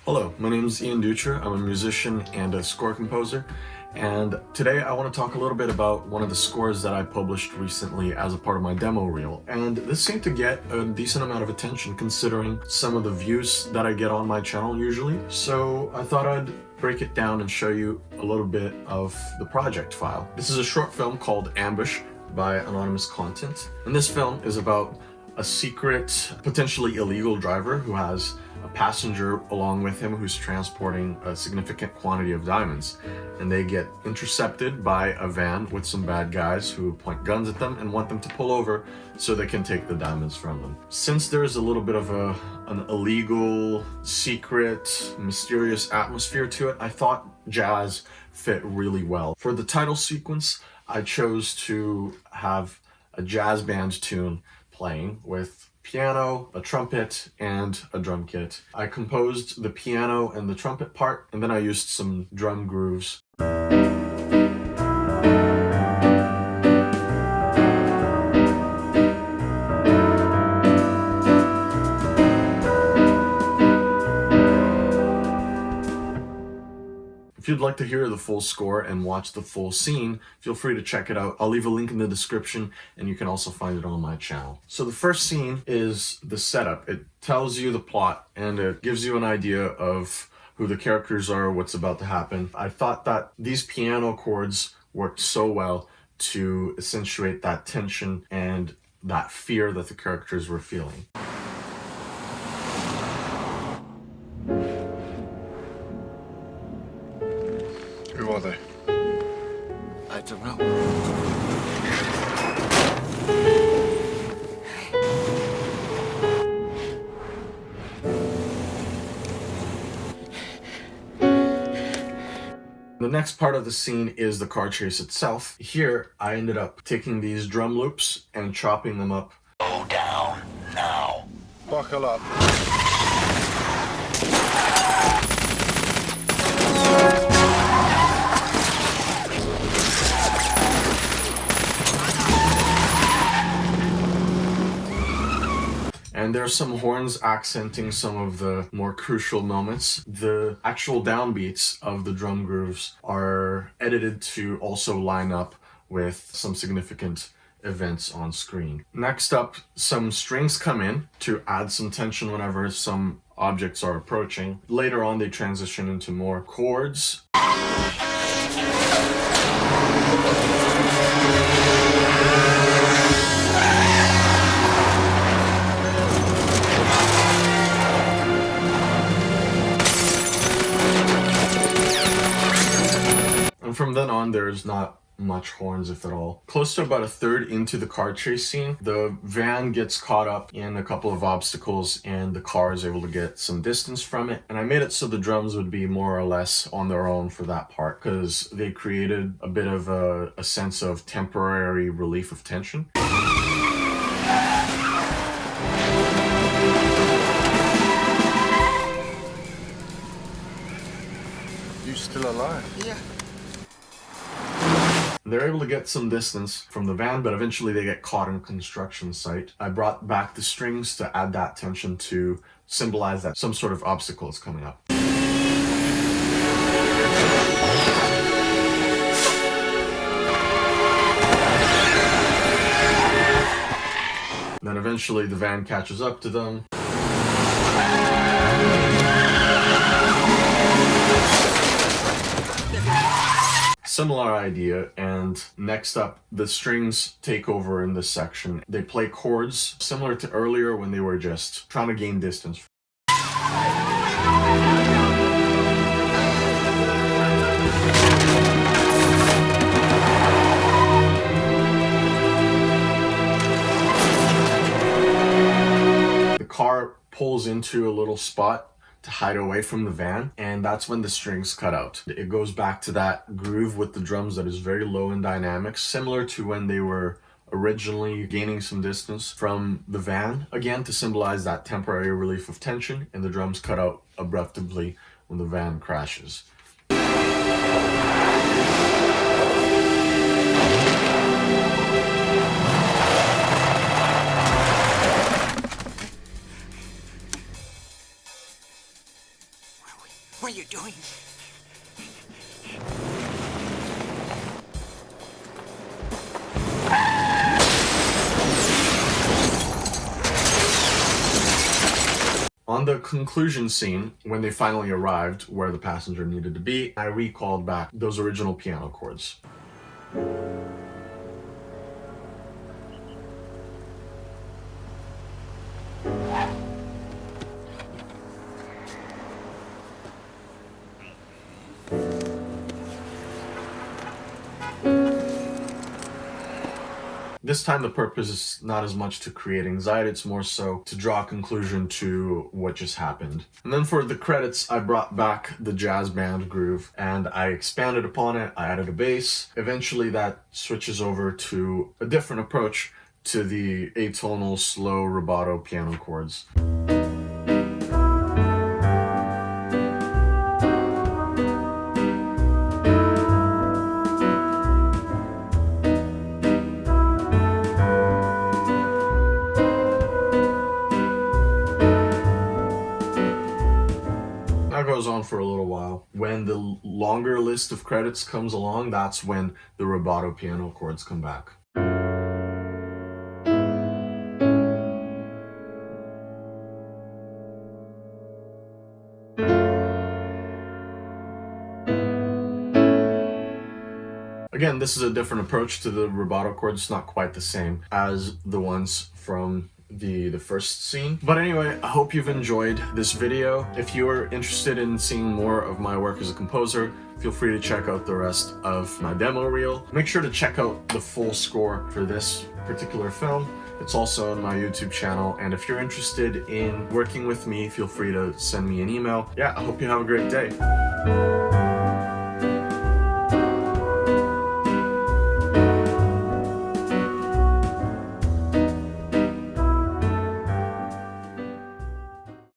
Hello, my name is Ian Dutra. I'm a musician and a score composer, and today I want to talk a little bit about one of the scores that I published recently as a part of my demo reel. And this seemed to get a decent amount of attention considering some of the views that I get on my channel usually. So I thought I'd break it down and show you a little bit of the project file. This is a short film called Ambush by Anonymous Content, and this film is about a secret, potentially illegal driver who has a passenger along with him who's transporting a significant quantity of diamonds, and they get intercepted by a van with some bad guys who point guns at them and want them to pull over so they can take the diamonds from them. Since there's a little bit of an illegal, secret, mysterious atmosphere to it, I thought jazz fit really well. For the title sequence, I chose to have a jazz band tune playing with piano, a trumpet, and a drum kit. I composed the piano and the trumpet part, and then I used some drum grooves. If you'd like to hear the full score and watch the full scene, feel free to check it out. I'll leave a link in the description, and you can also find it on my channel. So the first scene is the setup. It tells you the plot, and it gives you an idea of who the characters are, what's about to happen. I thought that these piano chords worked so well to accentuate that tension and that fear that the characters were feeling. Who are they? I don't know. The next part of the scene is the car chase itself. Here, I ended up taking these drum loops and chopping them up. Go down now. Buckle up. And there's some horns accenting some of the more crucial moments. The actual downbeats of the drum grooves are edited to also line up with some significant events on screen. Next up, some strings come in to add some tension whenever some objects are approaching. Later on, they transition into more chords. And from then on, there's not much horns, if at all. Close to about a third into the car chase scene, the van gets caught up in a couple of obstacles and the car is able to get some distance from it. And I made it so the drums would be more or less on their own for that part because they created a bit of a sense of temporary relief of tension. You still alive? Yeah. They're able to get some distance from the van, but eventually they get caught in a construction site. I brought back the strings to add that tension to symbolize that some sort of obstacle is coming up. Then eventually the van catches up to them. Similar idea, and next up, the strings take over in this section. They play chords similar to earlier when they were just trying to gain distance. The car pulls into a little spot to hide away from the van, and that's when the strings cut out. It goes back to that groove with the drums that is very low in dynamics, similar to when they were originally gaining some distance from the van, again to symbolize that temporary relief of tension, and the drums cut out abruptly when the van crashes. Where are we What are you doing? On the conclusion scene, when they finally arrived where the passenger needed to be, I recalled back those original piano chords. This time the purpose is not as much to create anxiety, it's more so to draw a conclusion to what just happened. And then for the credits, I brought back the jazz band groove and I expanded upon it, I added a bass. Eventually that switches over to a different approach to the atonal, slow rubato piano chords. That goes on for a little while. When the longer list of credits comes along, that's when the rubato piano chords come back. Again, this is a different approach to the rubato chords. It's not quite the same as the ones from the first scene. But anyway, I hope you've enjoyed this video. If you are interested in seeing more of my work as a composer, feel free to check out the rest of my demo reel. Make sure to check out the full score for this particular film. It's also on my YouTube channel, and if you're interested in working with me, feel free to send me an email. Yeah, I hope you have a great day.